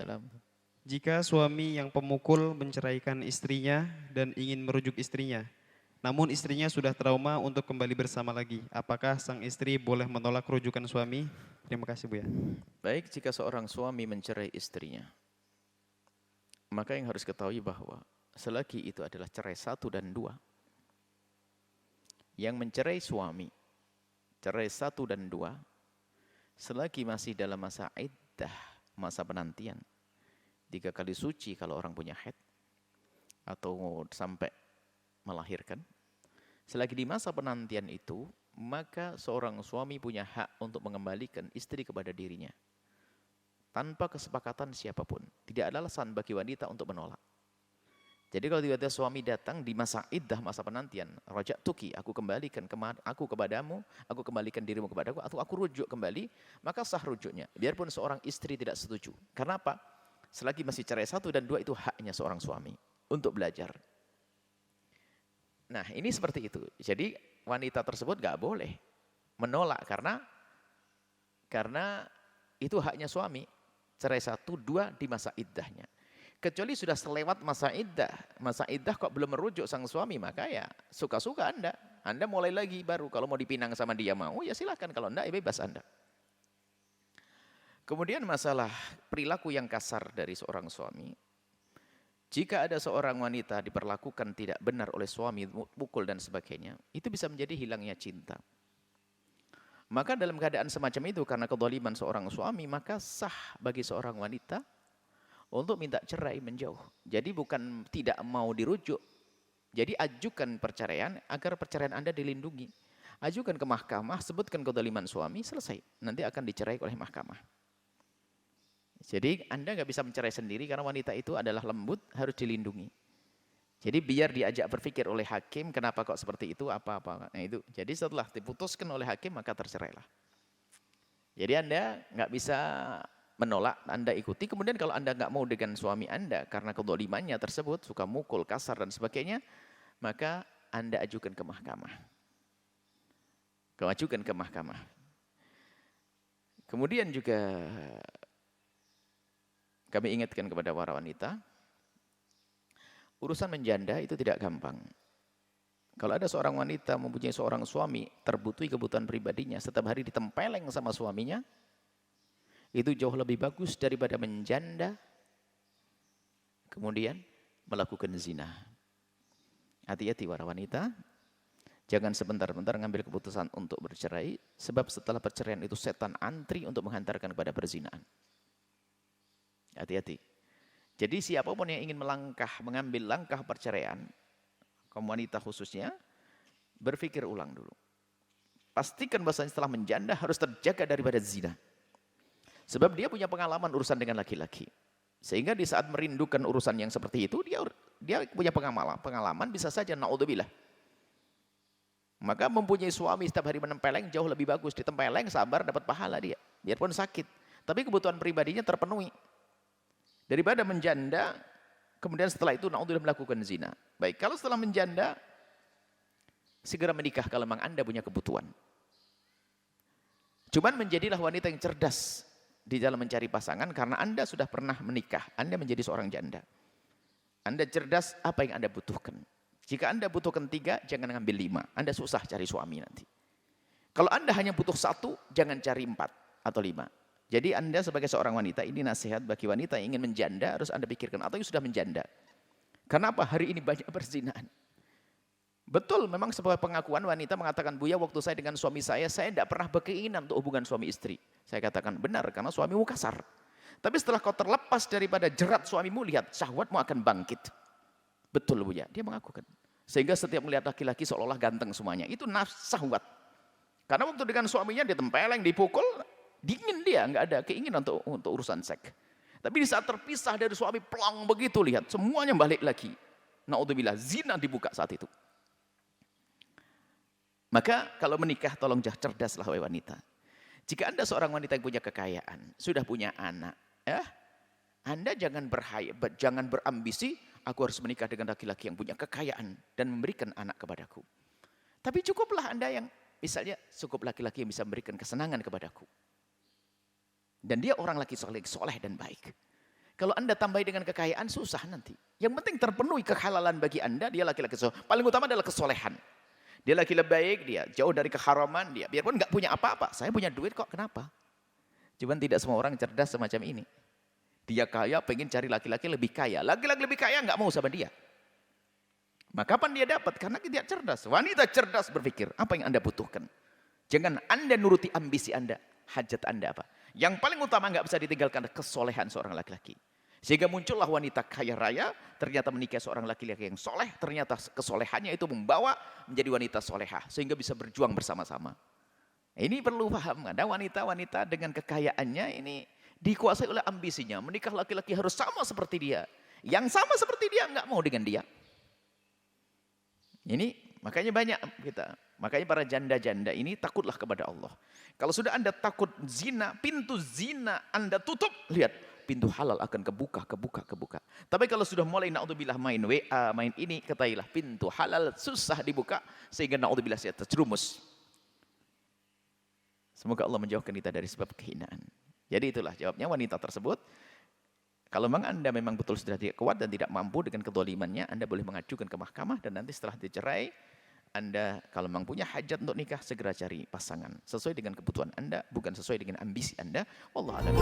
Waalaikumsalam. Jika suami yang pemukul menceraikan istrinya dan ingin merujuk istrinya, namun istrinya sudah trauma untuk kembali bersama lagi, apakah sang istri boleh menolak rujukan suami? Terima kasih Bu ya. Baik, jika seorang suami mencerai istrinya, maka yang harus ketahui bahwa selagi itu adalah cerai 1 dan 2, yang mencerai suami, cerai 1 dan 2, selagi masih dalam masa iddah, masa penantian, 3 kali suci kalau orang punya haid, atau sampai melahirkan, selagi di masa penantian itu, maka seorang suami punya hak untuk mengembalikan istri kepada dirinya, tanpa kesepakatan siapapun. Tidak ada alasan bagi wanita untuk menolak. Jadi kalau tiba-tiba suami datang di masa iddah, masa penantian, raja'tuki, aku kembalikan aku kepadamu, aku kembalikan dirimu kepadaku, atau aku rujuk kembali, maka sah rujuknya. Biarpun seorang istri tidak setuju. Karena apa? Selagi masih cerai 1 dan 2 itu haknya seorang suami untuk belajar. Nah ini seperti itu. Jadi wanita tersebut gak boleh menolak karena itu haknya suami. Cerai 1, 2 di masa iddahnya. Kecuali sudah selewat masa iddah kok belum merujuk sang suami, maka ya suka-suka Anda mulai lagi baru. Kalau mau dipinang sama dia mau, ya silahkan. Kalau enggak, ya bebas Anda. Kemudian masalah perilaku yang kasar dari seorang suami. Jika ada seorang wanita diperlakukan tidak benar oleh suami, pukul dan sebagainya, itu bisa menjadi hilangnya cinta. Maka dalam keadaan semacam itu, karena kezaliman seorang suami, maka sah bagi seorang wanita untuk minta cerai, menjauh. Jadi bukan tidak mau dirujuk. Jadi ajukan perceraian agar perceraian Anda dilindungi. Ajukan ke mahkamah, sebutkan kezaliman suami, selesai. Nanti akan dicerai oleh mahkamah. Jadi Anda nggak bisa mencerai sendiri karena wanita itu adalah lembut, harus dilindungi. Jadi biar diajak berpikir oleh hakim, kenapa kok seperti itu, apa-apa. Nah itu. Jadi setelah diputuskan oleh hakim, maka tercerailah. Jadi Anda nggak bisa menolak, Anda ikuti. Kemudian kalau Anda nggak mau dengan suami Anda karena kedzalimannya tersebut, suka mukul, kasar dan sebagainya, maka Anda ajukan ke mahkamah. Ajukan ke mahkamah. Kemudian juga kami ingatkan kepada para wanita, urusan menjanda itu tidak gampang. Kalau ada seorang wanita mempunyai seorang suami, terbutuhi kebutuhan pribadinya, setiap hari ditempeleng sama suaminya, itu jauh lebih bagus daripada menjanda, kemudian melakukan zina. Hati-hati para wanita, jangan sebentar-bentar ngambil keputusan untuk bercerai, sebab setelah perceraian itu setan antri untuk menghantarkan kepada perzinahan. Hati-hati. Jadi siapapun yang ingin mengambil langkah perceraian, kaum wanita khususnya, berpikir ulang dulu. Pastikan bahasanya setelah menjanda harus terjaga daripada zina. Sebab dia punya pengalaman urusan dengan laki-laki. Sehingga di saat merindukan urusan yang seperti itu, dia punya pengalaman bisa saja, na'udzubillah. Maka mempunyai suami setiap hari menempeleng jauh lebih bagus. Ditempeleng, sabar, dapat pahala dia. Biarpun sakit. Tapi kebutuhan pribadinya terpenuhi. Daripada menjanda, kemudian setelah itu na'udzubillah melakukan zina. Baik, kalau setelah menjanda, segera menikah kalau memang Anda punya kebutuhan. Cuman menjadilah wanita yang cerdas di dalam mencari pasangan karena Anda sudah pernah menikah. Anda menjadi seorang janda. Anda cerdas apa yang Anda butuhkan. Jika Anda butuhkan 3, jangan ngambil 5. Anda susah cari suami nanti. Kalau Anda hanya butuh 1, jangan cari 4 atau 5. Jadi Anda sebagai seorang wanita, ini nasihat bagi wanita yang ingin menjanda, harus Anda pikirkan. Atau yang sudah menjanda. Kenapa hari ini banyak perzinahan? Betul, memang sebuah pengakuan wanita mengatakan, Buya waktu saya dengan suami saya tidak pernah berkeinginan untuk hubungan suami istri. Saya katakan benar, karena suamimu kasar. Tapi setelah kau terlepas daripada jerat suamimu, lihat syahwatmu akan bangkit. Betul Buya, dia mengakukan. Sehingga setiap melihat laki-laki seolah-olah ganteng semuanya. Itu syahwat. Karena waktu dengan suaminya dia tempeleng, dipukul, dingin dia, nggak ada keinginan untuk urusan seks. Tapi di saat terpisah dari suami, plong begitu, lihat semuanya balik lagi. Na'udzubillah, zina dibuka saat itu. Maka kalau menikah tolong cerdaslah wahai wanita. Jika Anda seorang wanita yang punya kekayaan, sudah punya anak, Anda jangan berambisi, aku harus menikah dengan laki-laki yang punya kekayaan dan memberikan anak kepadaku. Tapi cukuplah Anda yang, misalnya cukup laki-laki yang bisa memberikan kesenangan kepadaku. Dan dia orang laki soleh dan baik. Kalau Anda tambahi dengan kekayaan, susah nanti. Yang penting terpenuhi kehalalan bagi Anda, dia laki-laki soleh. Paling utama adalah kesolehan. Dia laki-laki baik, dia jauh dari keharaman, dia biarpun nggak punya apa-apa. Saya punya duit kok, kenapa? Cuman tidak semua orang cerdas semacam ini. Dia kaya, pengen cari laki-laki lebih kaya. Laki-laki lebih kaya nggak mau sama dia. Maka kapan dia dapat? Karena dia cerdas. Wanita cerdas berpikir, apa yang Anda butuhkan? Jangan Anda nuruti ambisi Anda. Hajat Anda apa? Yang paling utama nggak bisa ditinggalkan adalah kesolehan seorang laki-laki. Sehingga muncullah wanita kaya raya, ternyata menikah seorang laki-laki yang soleh, ternyata kesolehannya itu membawa menjadi wanita solehah. Sehingga bisa berjuang bersama-sama. Ini perlu paham, ada wanita-wanita dengan kekayaannya ini dikuasai oleh ambisinya. Menikah laki-laki harus sama seperti dia. Yang sama seperti dia nggak mau dengan dia. Ini makanya banyak kita. Makanya para janda-janda ini takutlah kepada Allah. Kalau sudah Anda takut zina, pintu zina Anda tutup, lihat pintu halal akan kebuka. Tapi kalau sudah mulai naudzubillah main WA, main ini, ketahuilah pintu halal susah dibuka sehingga naudzubillah saya terjerumus. Semoga Allah menjauhkan kita dari sebab kehinaan. Jadi itulah jawabnya wanita tersebut. Kalau memang Anda memang betul sudah tidak kuat dan tidak mampu dengan kedolimannya, Anda boleh mengajukan ke mahkamah dan nanti setelah dicerai, Anda kalau memang punya hajat untuk nikah, segera cari pasangan. Sesuai dengan kebutuhan Anda, bukan sesuai dengan ambisi Anda. Wallahu a'lam.